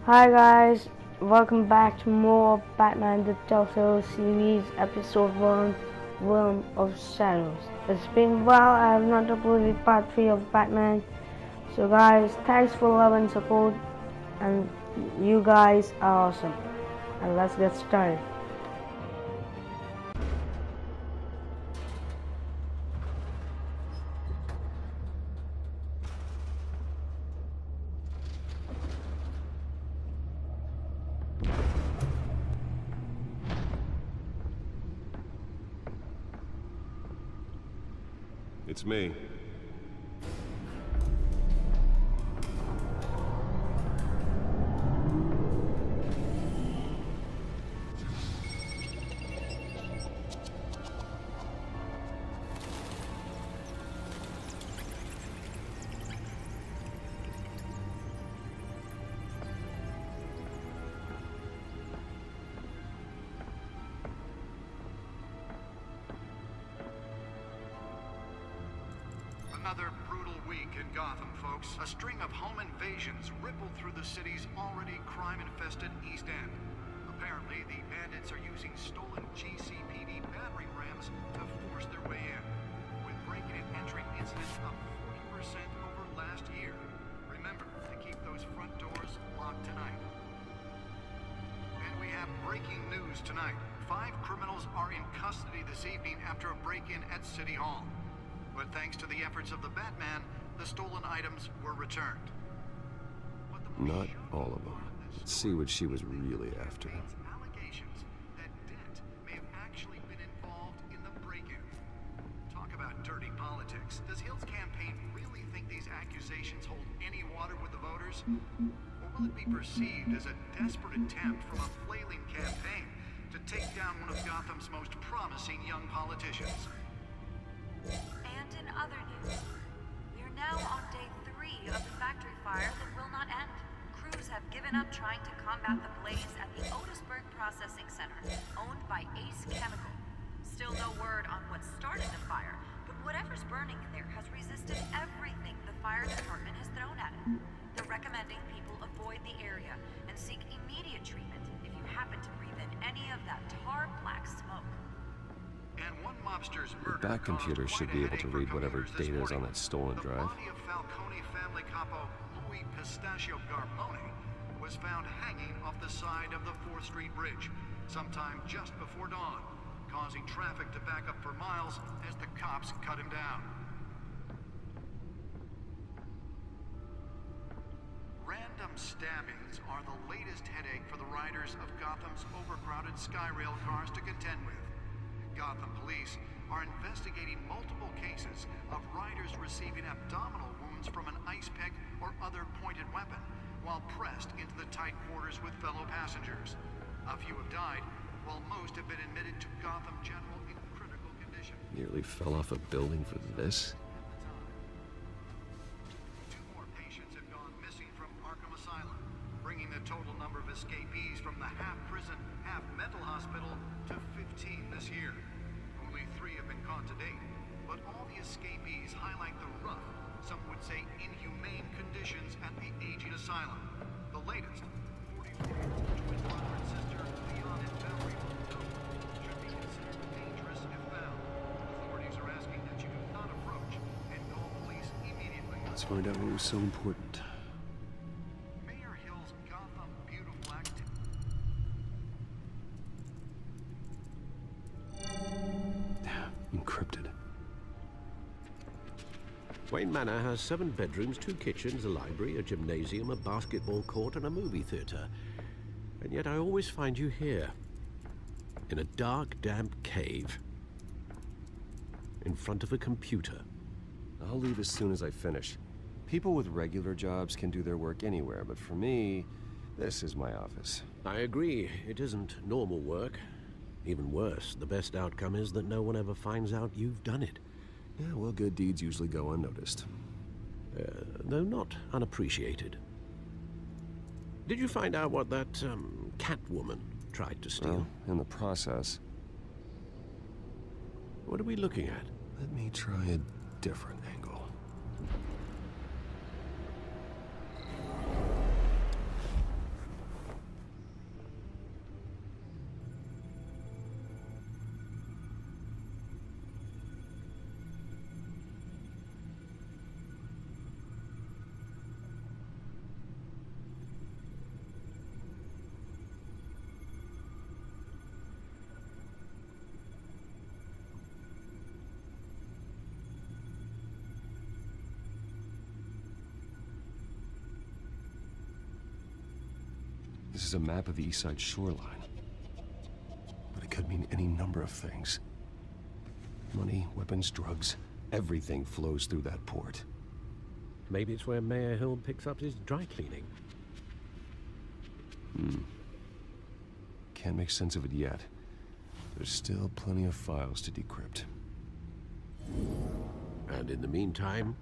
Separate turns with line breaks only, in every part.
Hi guys, welcome back to more Batman the Telltale series, episode 1, Realm of Shadows. It's been a while, I have not uploaded part 3 of Batman. So guys, thanks for love and support, and you guys are awesome. And let's get started.
It's me.
Another brutal week in Gotham, folks. A string of home invasions rippled through the city's already crime-infested East End. Apparently, the bandits are using stolen GCPD battering rams to force their way in, with breaking and entering incidents up 40% over last year. Remember to keep those front doors locked tonight. And we have breaking news tonight. 5 criminals are in custody this evening after a break-in at City Hall. But thanks to the efforts of the Batman, the stolen items were returned.
Not all of them. Let's see what she was really after.
Allegations that Dent may have actually been involved in the break-in. Talk about dirty politics. Does Hill's campaign really think these accusations hold any water with the voters? Or will it be perceived as a desperate attempt from a flailing campaign to take down one of Gotham's most promising young politicians?
And in other news, we are now on day 3 of the factory fire that will not end. Crews have given up trying to combat the blaze at the Otisburg Processing Center, owned by Ace Chemical. Still no word on what started the fire, but whatever's burning in there has resisted everything the fire department has thrown at it. They're recommending people avoid the area and seek immediate treatment if you happen to breathe in any of that tar black smoke.
And one mobster's murder
The back computer should be able to read whatever data is on that stolen drive.
The body of Falcone family capo Louis Pistachio Garmone was found hanging off the side of the 4th Street Bridge sometime just before dawn, causing traffic to back up for miles as the cops cut him down. Random stabbings are the latest headache for the riders of Gotham's overcrowded Skyrail cars to contend with. Gotham police are investigating multiple cases of riders receiving abdominal wounds from an ice pick or other pointed weapon while pressed into the tight quarters with fellow passengers. A few have died, while most have been admitted to Gotham General in critical condition.
Nearly fell off a building for this.
2 more patients have gone missing from Arkham Asylum, bringing the total number of escapees from the half-prison, half-mental hospital to 15 this year. Only 3 have been caught to date, but all the escapees highlight the rough, some would say inhumane conditions at the aging asylum. The latest, 44-year-old twin brother and sister Leon and Valerie Montgomery should be considered dangerous if found. Authorities are asking that you do not approach and call police immediately.
Let's find out what was so important.
Mayor Hill's Gotham Beautiful Act.
Encrypted.
Wayne Manor has 7 bedrooms, 2 kitchens, a library, a gymnasium, a basketball court, and a movie theater. And yet I always find you here, in a dark, damp cave, in front of a computer.
I'll leave as soon as I finish. People with regular jobs can do their work anywhere, but for me, this is my office.
I agree, it isn't normal work. Even worse, the best outcome is that no one ever finds out you've done it.
Yeah, well, good deeds usually go unnoticed.
Though not unappreciated. Did you find out what that, Catwoman tried to steal?
Well, in the process.
What are we looking at?
Let me try a different angle. This is a map of the east side shoreline. But it could mean any number of things. Money, weapons, drugs, everything flows through that port.
Maybe it's where Mayor Hill picks up his dry cleaning.
Can't make sense of it yet. There's still plenty of files to decrypt.
And in the meantime,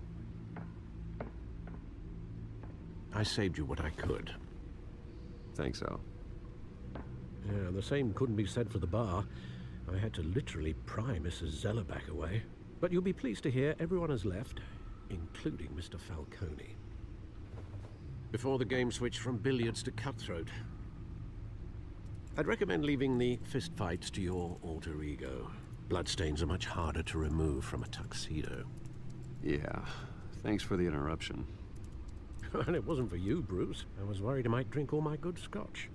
I saved you what I could.
Thanks, Al.
Yeah, the same couldn't be said for the bar. I had to literally pry Mrs. Zeller back away. But you'll be pleased to hear everyone has left, including Mr. Falcone. Before the game switched from billiards to cutthroat. I'd recommend leaving the fistfights to your alter ego. Bloodstains are much harder to remove from a tuxedo.
Yeah, thanks for the interruption.
And it wasn't for you, Bruce. I was worried I might drink all my good scotch.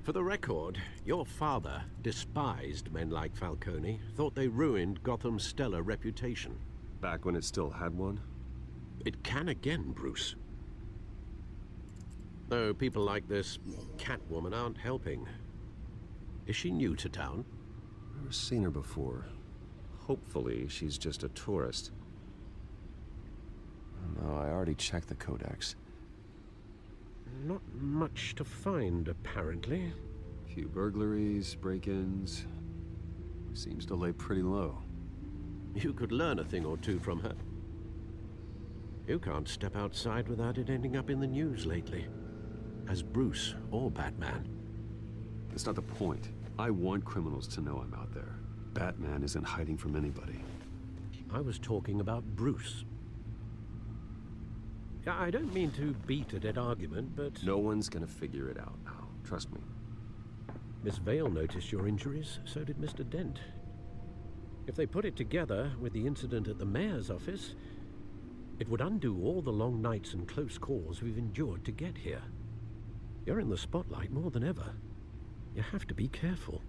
For the record, your father despised men like Falcone, thought they ruined Gotham's stellar reputation.
Back when it still had one?
It can again, Bruce. Though people like this Catwoman aren't helping. Is she new to town?
Never seen her before. Hopefully, she's just a tourist. No, I already checked the codex.
Not much to find, apparently.
Few burglaries, break-ins. Seems to lay pretty low.
You could learn a thing or two from her. You can't step outside without it ending up in the news lately. As Bruce or Batman.
That's not the point. I want criminals to know I'm out there. Batman isn't hiding from anybody.
I was talking about Bruce. Yeah, I don't mean to beat a dead argument, but...
No one's gonna figure it out now. Trust me.
Miss Vale noticed your injuries, so did Mr. Dent. If they put it together with the incident at the mayor's office, it would undo all the long nights and close calls we've endured to get here. You're in the spotlight more than ever. You have to be careful.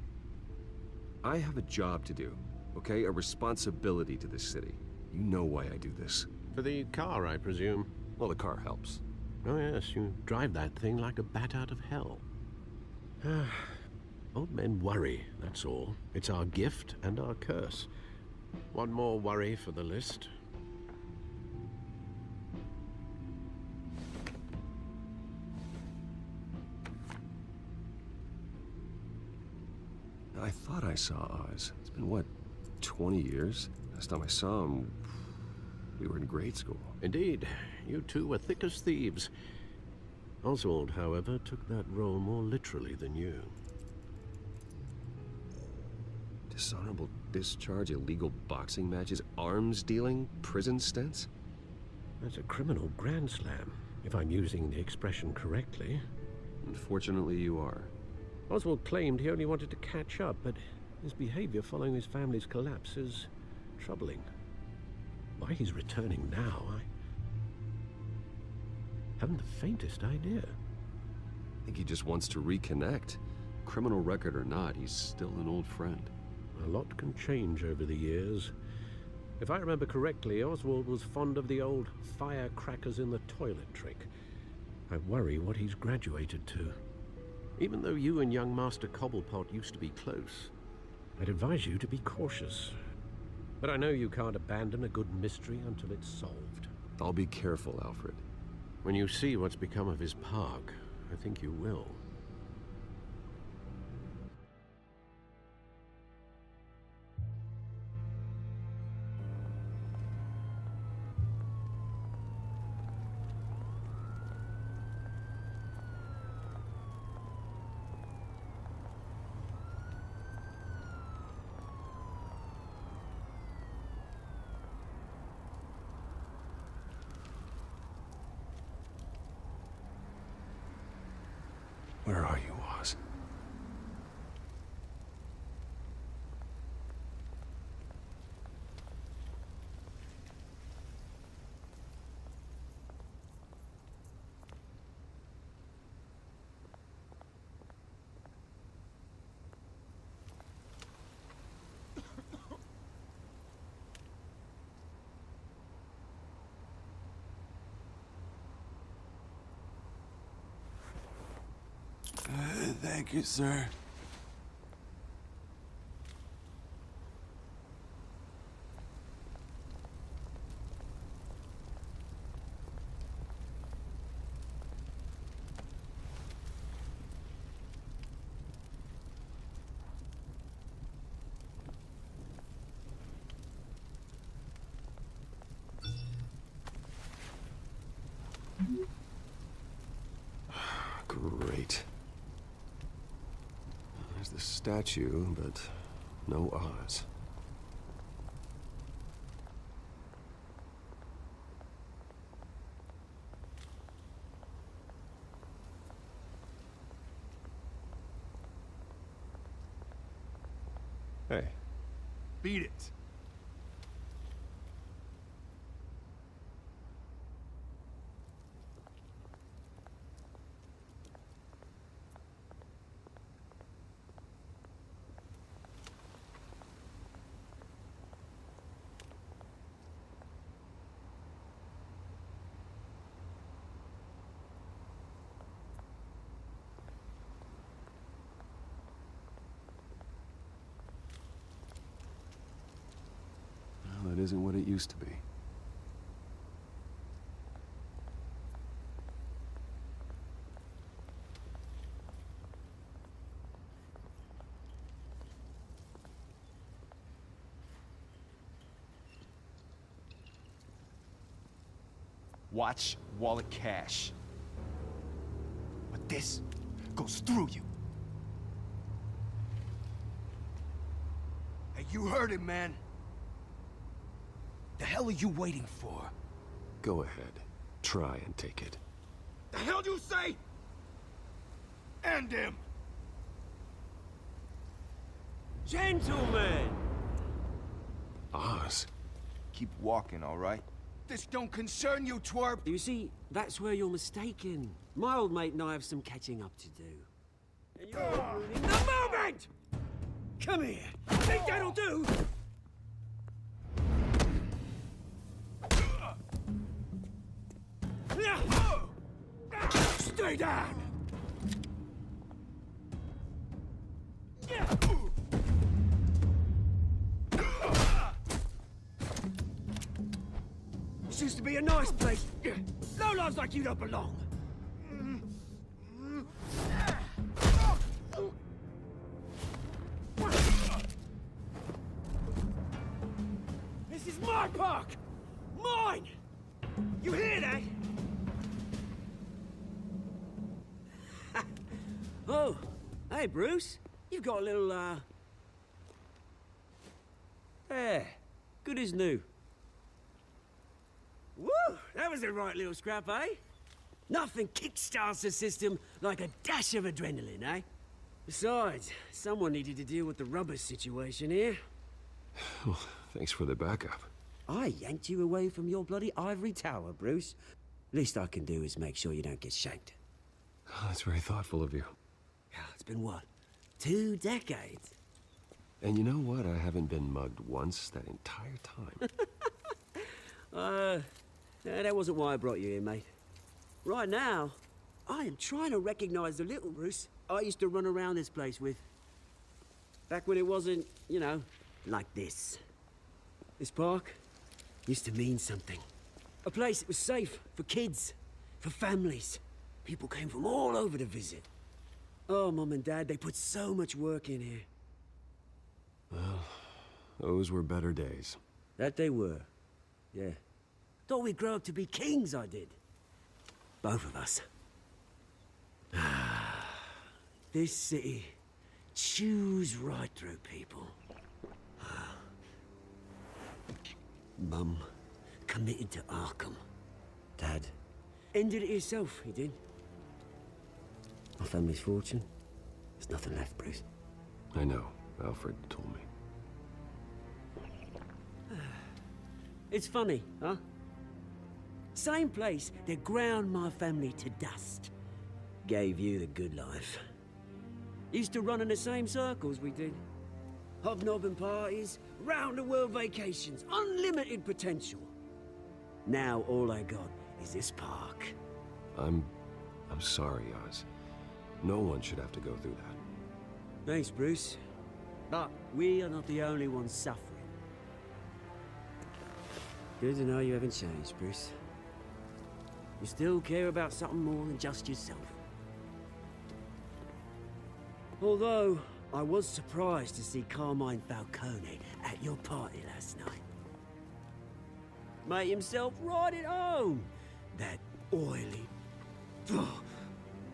I have a job to do, okay? A responsibility to this city. You know why I do this.
For the car, I presume.
Well, the car helps.
Oh yes, you drive that thing like a bat out of hell. Old men worry, that's all. It's our gift and our curse. One more worry for the list.
I thought I saw Oz. It's been, what, 20 years? Last time I saw him, we were in grade school.
Indeed, you two were thick as thieves. Oswald, however, took that role more literally than you.
Dishonorable discharge, illegal boxing matches, arms dealing, prison stints?
That's a criminal grand slam, if I'm using the expression correctly.
Unfortunately, you are.
Oswald claimed he only wanted to catch up, but his behavior following his family's collapse is troubling. Why he's returning now, I haven't the faintest idea.
I think he just wants to reconnect. Criminal record or not, he's still an old friend.
A lot can change over the years. If I remember correctly, Oswald was fond of the old firecrackers in the toilet trick. I worry what he's graduated to. Even though you and young Master Cobblepot used to be close, I'd advise you to be cautious. But I know you can't abandon a good mystery until it's solved.
I'll be careful, Alfred.
When you see what's become of his park, I think you will.
Where are you, Oz?
Thank you, sir.
Great. There's the statue, but no Oz. Hey.
Beat it.
Well, that isn't what it used to be.
Watch wallet cash. But this goes through you. Hey, you heard it, man. The hell are you waiting for?
Go ahead. Try and take it.
The hell do you say? End him!
Gentlemen!
Oz?
Keep walking, all right? This don't concern you, twerp!
You see, that's where you're mistaken. My old mate and I have some catching up to do. And you're ruining the moment! Come here! Think that'll do? Stay down! This used to be a nice place. Lowlifes like you don't belong. This is my park! Mine! You hear that? Oh, hey, Bruce. You've got a little, There. Good as new. Woo! That was a right little scrap, eh? Nothing kickstarts the system like a dash of adrenaline, eh? Besides, someone needed to deal with the rubber situation here.
Well, thanks for the backup.
I yanked you away from your bloody ivory tower, Bruce. Least I can do is make sure you don't get shanked.
Oh, that's very thoughtful of you.
It's been what? 2 decades?
And you know what? I haven't been mugged once that entire time.
That wasn't why I brought you here, mate. Right now, I am trying to recognize the little Bruce I used to run around this place with. Back when it wasn't, you know, like this. This park used to mean something. A place that was safe for kids, for families. People came from all over to visit. Oh, Mum and Dad, they put so much work in here.
Well, those were better days.
That they were. Yeah. Thought we'd grow up to be kings, I did. Both of us. This city chews right through people. Mum committed to Arkham. Dad ended it himself, he did. My family's fortune. There's nothing left, Bruce.
I know. Alfred told me.
It's funny, huh? Same place that ground my family to dust. Gave you the good life. Used to run in the same circles we did. Hobnobbing parties, round-the-world vacations, unlimited potential. Now all I got is this park.
I'm sorry, Oz. No one should have to go through that.
Thanks, Bruce. But we are not the only ones suffering. Good to know you haven't changed, Bruce. You still care about something more than just yourself. Although, I was surprised to see Carmine Falcone at your party last night. Made himself right at home. That oily... Oh,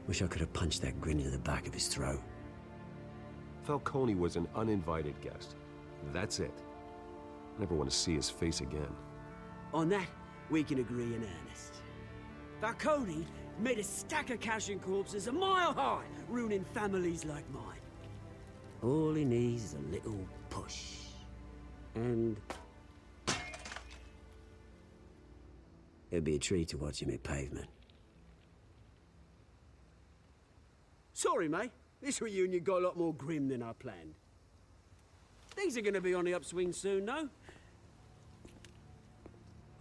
wish I could have punched that grin into the back of his throat.
Falcone was an uninvited guest. That's it. Never want to see his face again.
On that, we can agree in earnest. Falcone made a stack of cash and corpses a mile high, ruining families like mine. All he needs is a little push. And... it'd be a treat to watch him hit pavement. Sorry, mate. This reunion got a lot more grim than I planned. Things are gonna be on the upswing soon, no?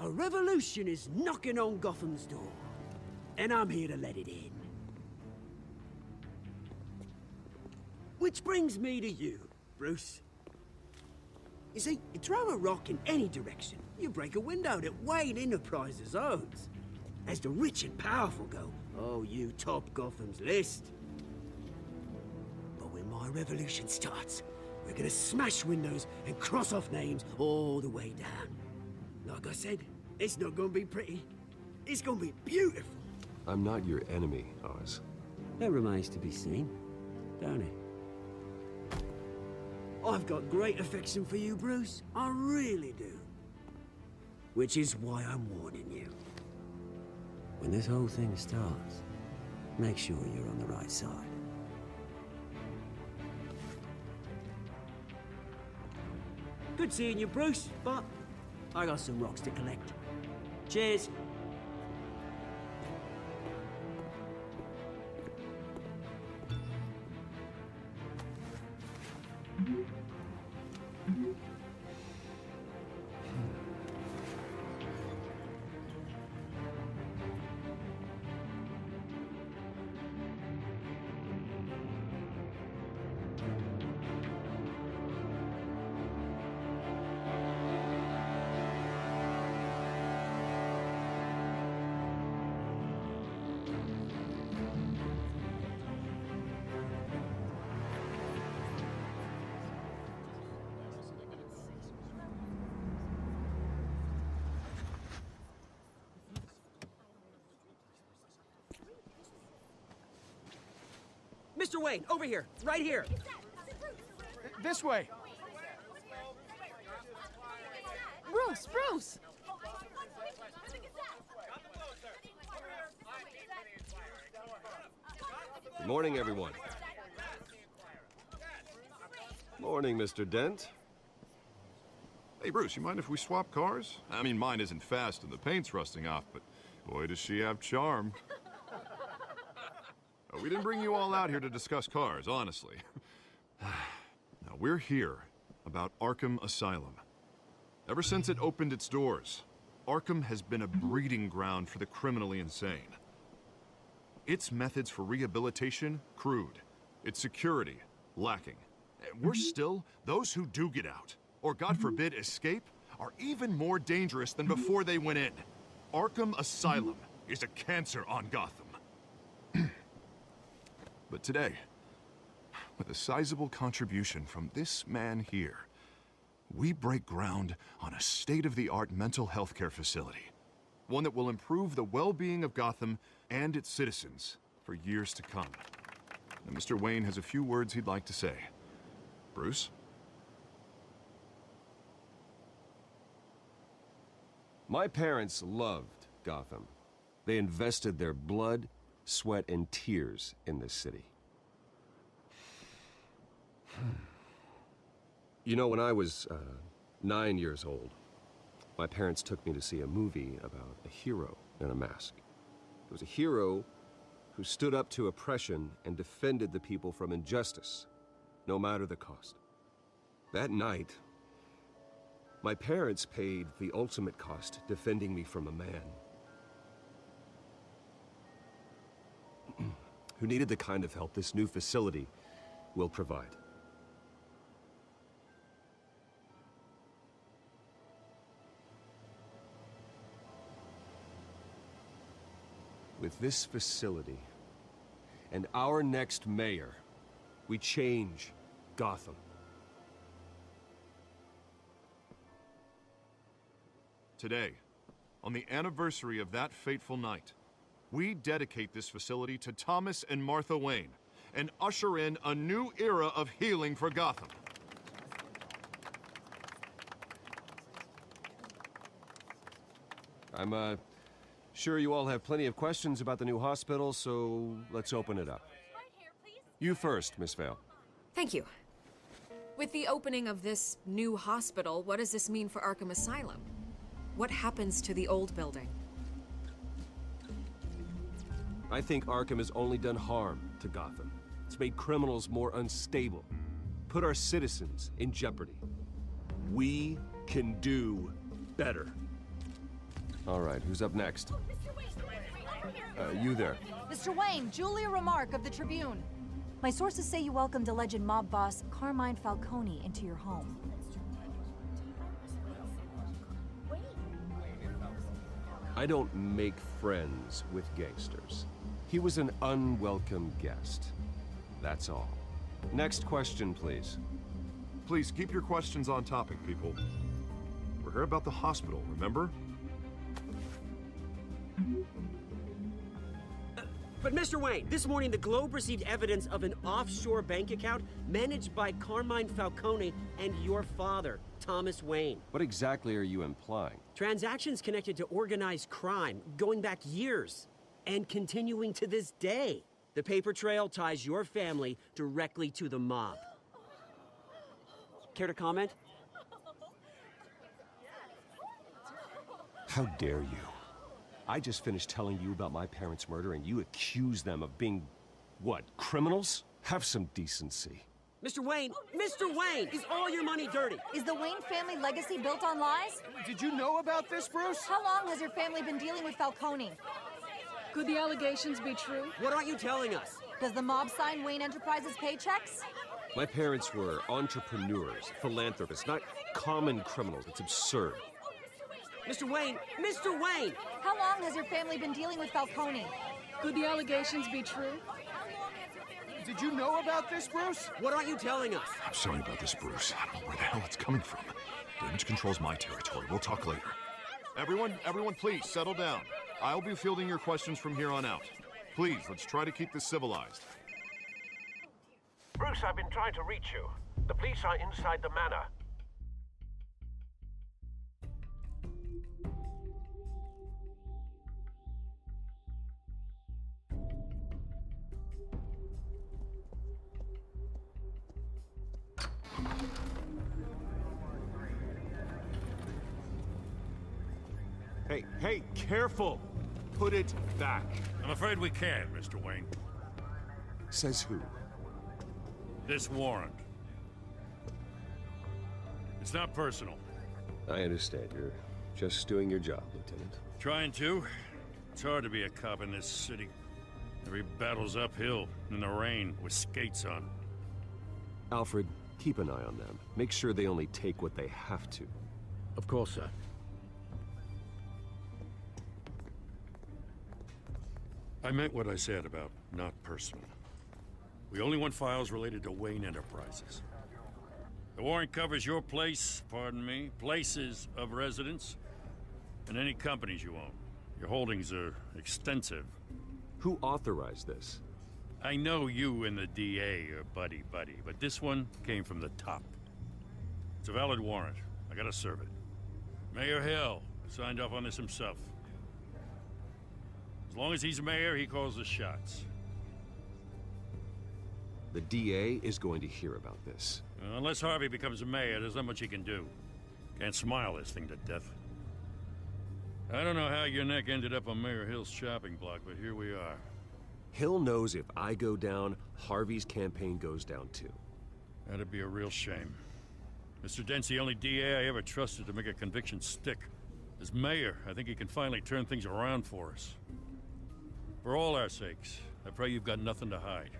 A revolution is knocking on Gotham's door, and I'm here to let it in. Which brings me to you, Bruce. You see, you throw a rock in any direction, you break a window that Wayne Enterprises owns. As the rich and powerful go, oh, you top Gotham's list. But when my revolution starts, we're gonna smash windows and cross off names all the way down. Like I said, it's not gonna be pretty. It's gonna be beautiful.
I'm not your enemy, Oz.
That remains to be seen, don't it? I've got great affection for you, Bruce. I really do. Which is why I'm warning you. When this whole thing starts, make sure you're on the right side. Good seeing you, Bruce, but I got some rocks to collect. Cheers. Mr. Wayne, over here, right here.
This way.
Bruce!
Good morning, everyone. Morning, Mr. Dent.
Hey, Bruce, you mind if we swap cars? I mean, mine isn't fast and the paint's rusting off, but boy, does she have charm. We didn't bring you all out here to discuss cars, honestly. Now, we're here about Arkham Asylum. Ever since it opened its doors, Arkham has been a breeding ground for the criminally insane. Its methods for rehabilitation, crude. Its security, lacking. Worse still, those who do get out, or God forbid escape, are even more dangerous than before they went in. Arkham Asylum is a cancer on Gotham. But today, with a sizable contribution from this man here, we break ground on a state-of-the-art mental health care facility. One that will improve the well-being of Gotham and its citizens for years to come. And Mr. Wayne has a few words he'd like to say. Bruce?
My parents loved Gotham. They invested their blood, sweat, and tears in this city. You know, when I was 9 years old, my parents took me to see a movie about a hero in a mask. It was a hero who stood up to oppression and defended the people from injustice, no matter the cost. That night, my parents paid the ultimate cost defending me from a man who needed the kind of help this new facility will provide. With this facility and our next mayor, we change Gotham.
Today, on the anniversary of that fateful night, we dedicate this facility to Thomas and Martha Wayne and usher in a new era of healing for Gotham.
I'm, sure you all have plenty of questions about the new hospital, so let's open it up. You first, Miss Vale.
Thank you. With the opening of this new hospital, what does this mean for Arkham Asylum? What happens to the old building?
I think Arkham has only done harm to Gotham. It's made criminals more unstable, put our citizens in jeopardy. We can do better. All right, who's up next? You there.
Mr. Wayne, Julia Remark of the Tribune. My sources say you welcomed alleged mob boss Carmine Falcone into your home.
I don't make friends with gangsters. He was an unwelcome guest. That's all. Next question, please.
Please keep your questions on topic, people. We're here about the hospital, remember?
But Mr. Wayne, this morning the Globe received evidence of an offshore bank account managed by Carmine Falcone and your father, Thomas Wayne.
What exactly are you implying?
Transactions connected to organized crime going back years and continuing to this day. The paper trail ties your family directly to the mob. Care to comment?
How dare you? I just finished telling you about my parents' murder and you accuse them of being, what, criminals? Have some decency.
Mr. Wayne, is all your money dirty?
Is the Wayne family legacy built on lies?
Did you know about this, Bruce?
How long has your family been dealing with Falcone?
Could the allegations be true?
What aren't you telling us?
Does the mob sign Wayne Enterprises paychecks?
My parents were entrepreneurs, philanthropists, not common criminals. It's absurd.
Mr. Wayne!
How long has your family been dealing with Falcone?
Could the allegations be true?
Did you know about this, Bruce?
What aren't you telling us?
I'm sorry about this, Bruce. I don't know where the hell it's coming from. Damage control's my territory. We'll talk later. Everyone, please, settle down. I'll be fielding your questions from here on out. Please, let's try to keep this civilized.
Bruce, I've been trying to reach you. The police are inside the manor.
Hey, careful! Put it back.
I'm afraid we can't, Mr. Wayne.
Says who?
This warrant. It's not personal.
I understand. You're just doing your job, Lieutenant.
Trying to. It's hard to be a cop in this city. Every battle's uphill, in the rain, with skates on.
Alfred, keep an eye on them. Make sure they only take what they have to.
Of course, sir.
I meant what I said about not personal. We only want files related to Wayne Enterprises. The warrant covers your place, pardon me, places of residence, and any companies you own. Your holdings are extensive.
Who authorized this?
I know you and the DA are buddy-buddy, but this one came from the top. It's a valid warrant. I gotta serve it. Mayor Hill signed off on this himself. As long as he's mayor, he calls the shots.
The DA is going to hear about this.
Unless Harvey becomes a mayor, there's not much he can do. Can't smile this thing to death. I don't know how your neck ended up on Mayor Hill's shopping block, but here we are.
Hill knows if I go down, Harvey's campaign goes down too.
That'd be a real shame. Mr. Dent's the only DA I ever trusted to make a conviction stick. As mayor, I think he can finally turn things around for us. For all our sakes, I pray you've got nothing to hide.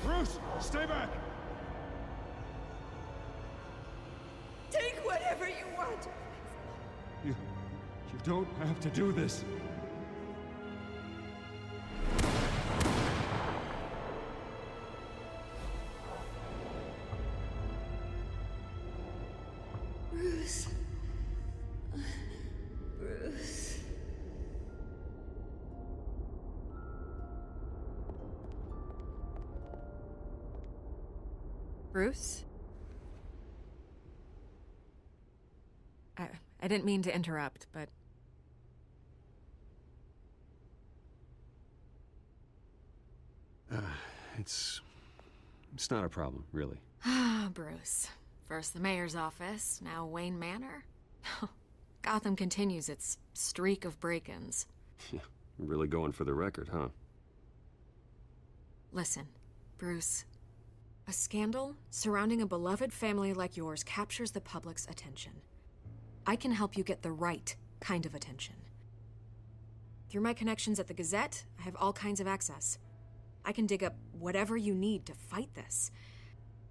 Bruce, stay back!
Take whatever you want.
You don't have to do this.
Bruce. Bruce. Bruce? I didn't mean to interrupt, but...
It's not a problem, really.
Ah, Bruce. First the mayor's office, now Wayne Manor. Gotham continues its streak of break-ins.
Yeah, really going for the record, huh?
Listen, Bruce. A scandal surrounding a beloved family like yours captures the public's attention. I can help you get the right kind of attention. Through my connections at the Gazette, I have all kinds of access. I can dig up whatever you need to fight this.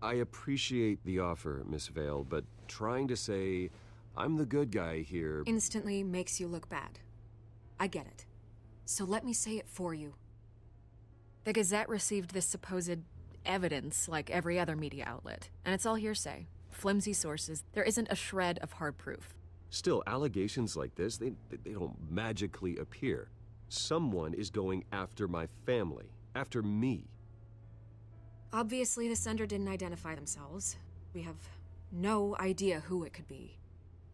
I appreciate the offer, Miss Vale, but trying to say I'm the good guy here
instantly makes you look bad. I get it. So let me say it for you. The Gazette received this supposed evidence like every other media outlet, and it's all hearsay. Flimsy sources. There isn't a shred of hard proof.
Still, allegations like this, they don't magically appear. Someone is going after my family, after me.
Obviously, the sender didn't identify themselves. We have no idea who it could be.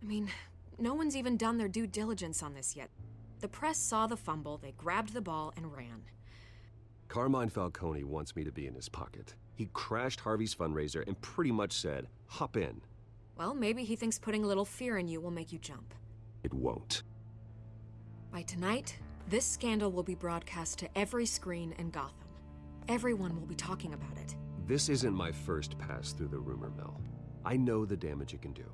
I mean, no one's even done their due diligence on this yet. The press saw the fumble, they grabbed the ball and ran.
Carmine Falcone wants me to be in his pocket. He crashed Harvey's fundraiser and pretty much said, hop in.
Well, maybe he thinks putting a little fear in you will make you jump.
It won't.
By tonight, this scandal will be broadcast to every screen in Gotham. Everyone will be talking about it.
This isn't my first pass through the rumor mill. I know the damage it can do.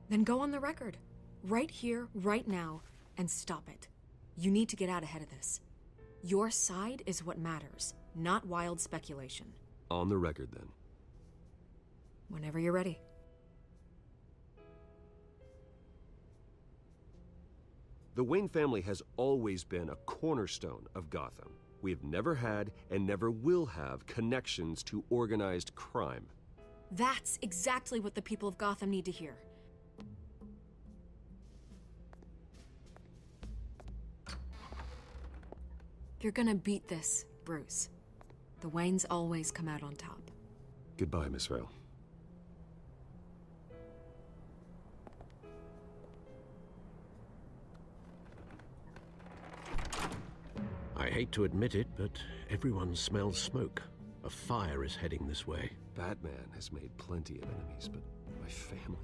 Then go on the record. Right here, right now, and stop it. You need to get out ahead of this. Your side is what matters, not wild speculation.
On the record, then.
Whenever you're ready.
The Wayne family has always been a cornerstone of Gotham. We have never had and never will have connections to organized crime.
That's exactly what the people of Gotham need to hear. You're gonna beat this, Bruce. The Waynes always come out on top.
Goodbye, Miss Vale.
I hate to admit it, but everyone smells smoke. A fire is heading this way.
Batman has made plenty of enemies, but my family?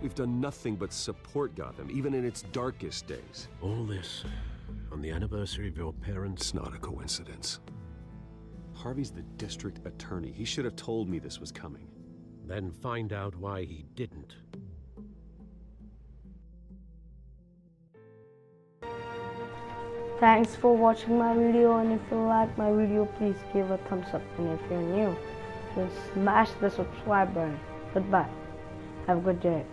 We've done nothing but support Gotham, even in its darkest days.
All this on the anniversary of your parents'...
It's not a coincidence. Harvey's the district attorney. He should have told me this was coming.
Then find out why he didn't.
Thanks for watching my video, and if you like my video, please give a thumbs up, and if you're new, just smash the subscribe button. Goodbye. Have a good day.